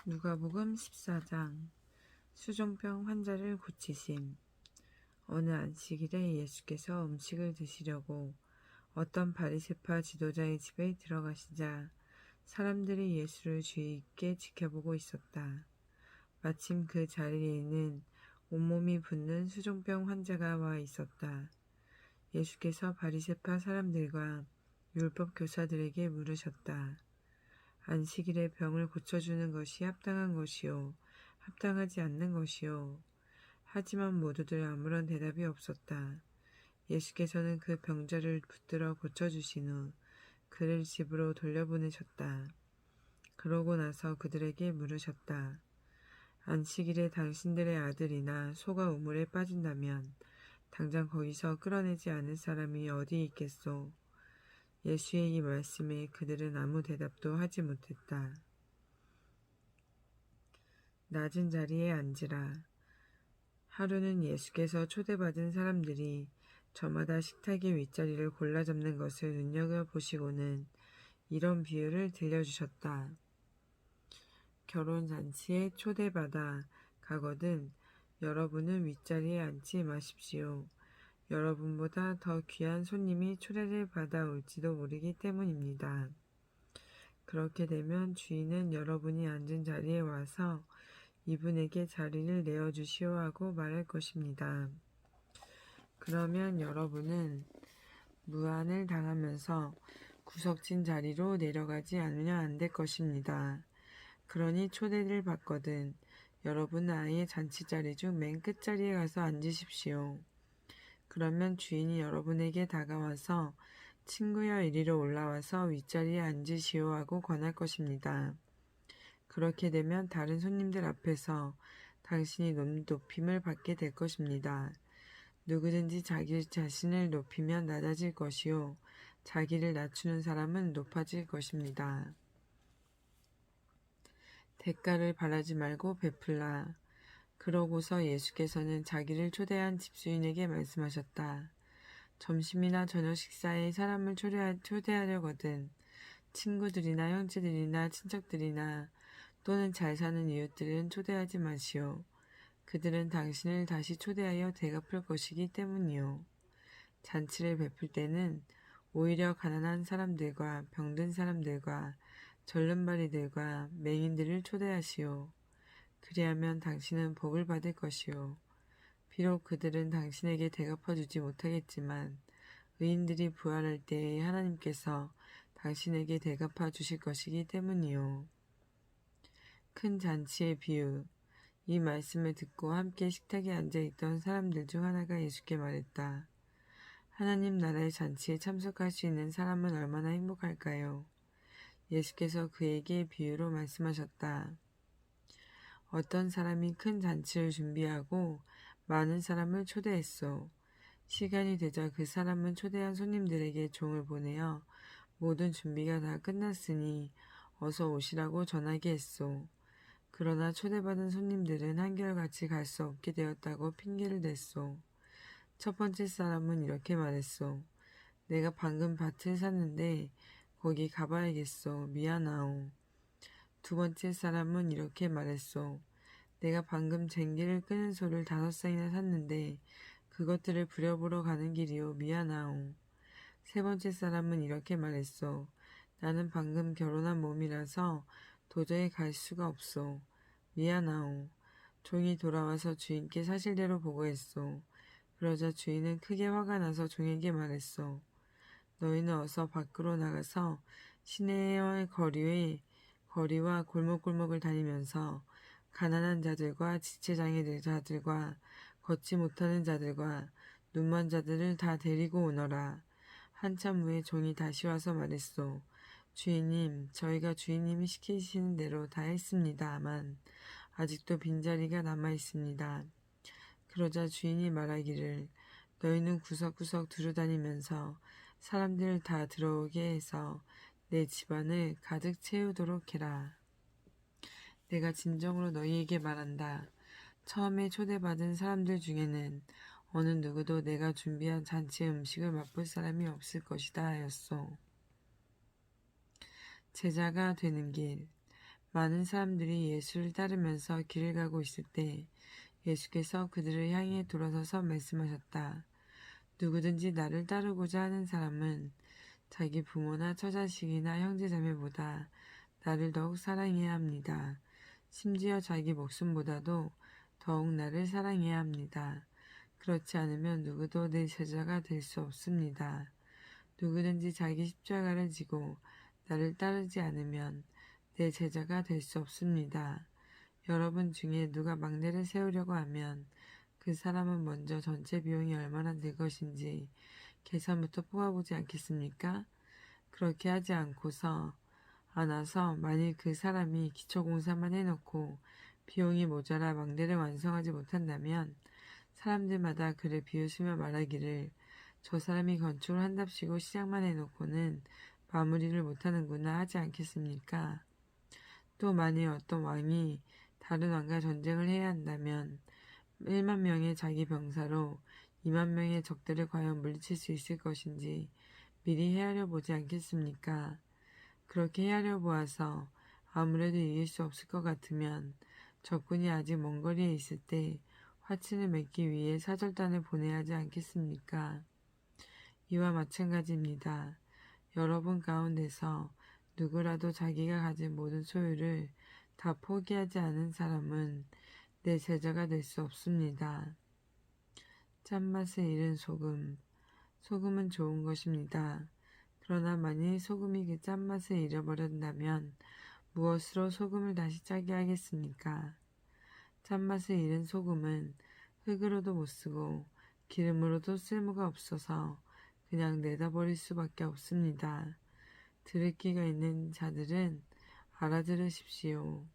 누가복음 14장 수종병 환자를 고치심. 어느 안식일에 예수께서 음식을 드시려고 어떤 바리새파 지도자의 집에 들어가시자 사람들이 예수를 주의 깊게 지켜보고 있었다. 마침 그 자리에는 온몸이 붓는 수종병 환자가 와 있었다. 예수께서 바리새파 사람들과 율법 교사들에게 물으셨다. 안식일에 병을 고쳐주는 것이 합당한 것이요, 합당하지 않는 것이요. 하지만 모두들 아무런 대답이 없었다. 예수께서는 그 병자를 붙들어 고쳐주신 후 그를 집으로 돌려보내셨다. 그러고 나서 그들에게 물으셨다. 안식일에 당신들의 아들이나 소가 우물에 빠진다면 당장 거기서 끌어내지 않을 사람이 어디 있겠소? 예수의 이 말씀에 그들은 아무 대답도 하지 못했다. 낮은 자리에 앉으라. 하루는 예수께서 초대받은 사람들이 저마다 식탁의 윗자리를 골라 잡는 것을 눈여겨보시고는 이런 비유를 들려주셨다. 결혼잔치에 초대받아 가거든 여러분은 윗자리에 앉지 마십시오. 여러분보다 더 귀한 손님이 초대를 받아올지도 모르기 때문입니다. 그렇게 되면 주인은 여러분이 앉은 자리에 와서 이분에게 자리를 내어주시오 하고 말할 것입니다. 그러면 여러분은 무안을 당하면서 구석진 자리로 내려가지 않으면 안 될 것입니다. 그러니 초대를 받거든 여러분은 아예 잔치자리 중 맨 끝자리에 가서 앉으십시오. 그러면 주인이 여러분에게 다가와서 친구여 이리로 올라와서 윗자리에 앉으시오 하고 권할 것입니다. 그렇게 되면 다른 손님들 앞에서 당신이 높임을 받게 될 것입니다. 누구든지 자기 자신을 높이면 낮아질 것이요 자기를 낮추는 사람은 높아질 것입니다. 대가를 바라지 말고 베풀라. 그러고서 예수께서는 자기를 초대한 집주인에게 말씀하셨다. 점심이나 저녁 식사에 사람을 초대하려거든 친구들이나 형제들이나 친척들이나 또는 잘 사는 이웃들은 초대하지 마시오. 그들은 당신을 다시 초대하여 대갚을 것이기 때문이요. 잔치를 베풀 때는 오히려 가난한 사람들과 병든 사람들과 절름발이들과 맹인들을 초대하시오. 그리하면 당신은 복을 받을 것이요. 비록 그들은 당신에게 대갚아주지 못하겠지만 의인들이 부활할 때에 하나님께서 당신에게 대갚아 주실 것이기 때문이요. 큰 잔치의 비유. 이 말씀을 듣고 함께 식탁에 앉아있던 사람들 중 하나가 예수께 말했다. 하나님 나라의 잔치에 참석할 수 있는 사람은 얼마나 행복할까요? 예수께서 그에게 비유로 말씀하셨다. 어떤 사람이 큰 잔치를 준비하고 많은 사람을 초대했소. 시간이 되자 그 사람은 초대한 손님들에게 종을 보내어 모든 준비가 다 끝났으니 어서 오시라고 전하게 했소. 그러나 초대받은 손님들은 한결같이 갈 수 없게 되었다고 핑계를 댔소. 첫 번째 사람은 이렇게 말했소. 내가 방금 밭을 샀는데 거기 가봐야겠소. 미안하오. 두 번째 사람은 이렇게 말했소. 내가 방금 쟁기를 끄는 소를 5쌍이나 샀는데 그것들을 부려보러 가는 길이오. 미안하오. 세 번째 사람은 이렇게 말했소. 나는 방금 결혼한 몸이라서 도저히 갈 수가 없소. 미안하오. 종이 돌아와서 주인께 사실대로 보고했소. 그러자 주인은 크게 화가 나서 종에게 말했소. 너희는 어서 밖으로 나가서 시내의 거리와 골목골목을 다니면서 가난한 자들과 지체장애 자들과 걷지 못하는 자들과 눈먼 자들을 다 데리고 오너라. 한참 후에 종이 다시 와서 말했소. 주인님, 저희가 주인님이 시키시는 대로 다 했습니다만 아직도 빈자리가 남아 있습니다. 그러자 주인이 말하기를 너희는 구석구석 두루다니면서 사람들을 다 들어오게 해서 내 집안을 가득 채우도록 해라. 내가 진정으로 너희에게 말한다. 처음에 초대받은 사람들 중에는 어느 누구도 내가 준비한 잔치의 음식을 맛볼 사람이 없을 것이다 하였소. 제자가 되는 길. 많은 사람들이 예수를 따르면서 길을 가고 있을 때 예수께서 그들을 향해 돌아서서 말씀하셨다. 누구든지 나를 따르고자 하는 사람은 자기 부모나 처자식이나 형제자매보다 나를 더욱 사랑해야 합니다. 심지어 자기 목숨보다도 더욱 나를 사랑해야 합니다. 그렇지 않으면 누구도 내 제자가 될 수 없습니다. 누구든지 자기 십자가를 지고 나를 따르지 않으면 내 제자가 될 수 없습니다. 여러분 중에 누가 막내를 세우려고 하면 그 사람은 먼저 전체 비용이 얼마나 들 것인지 계산부터 뽑아보지 않겠습니까? 그렇게 하지 않아서 만일 그 사람이 기초공사만 해놓고 비용이 모자라 막내를 완성하지 못한다면 사람들마다 그를 비웃으며 말하기를 저 사람이 건축을 한답시고 시작만 해놓고는 마무리를 못하는구나 하지 않겠습니까? 또 만일 어떤 왕이 다른 왕과 전쟁을 해야 한다면 1만 명의 자기 병사로 2만 명의 적들을 과연 물리칠 수 있을 것인지 미리 헤아려 보지 않겠습니까? 그렇게 헤아려 보아서 아무래도 이길 수 없을 것 같으면 적군이 아직 먼 거리에 있을 때 화친을 맺기 위해 사절단을 보내야 하지 않겠습니까? 이와 마찬가지입니다. 여러분 가운데서 누구라도 자기가 가진 모든 소유를 다 포기하지 않은 사람은 내 제자가 될 수 없습니다. 짠맛을 잃은 소금. 소금은 좋은 것입니다. 그러나 만일 소금이 그 짠맛을 잃어버린다면 무엇으로 소금을 다시 짜게 하겠습니까? 짠맛을 잃은 소금은 흙으로도 못 쓰고 기름으로도 쓸모가 없어서 그냥 내다 버릴 수밖에 없습니다. 들을 귀가 있는 자들은 알아들으십시오.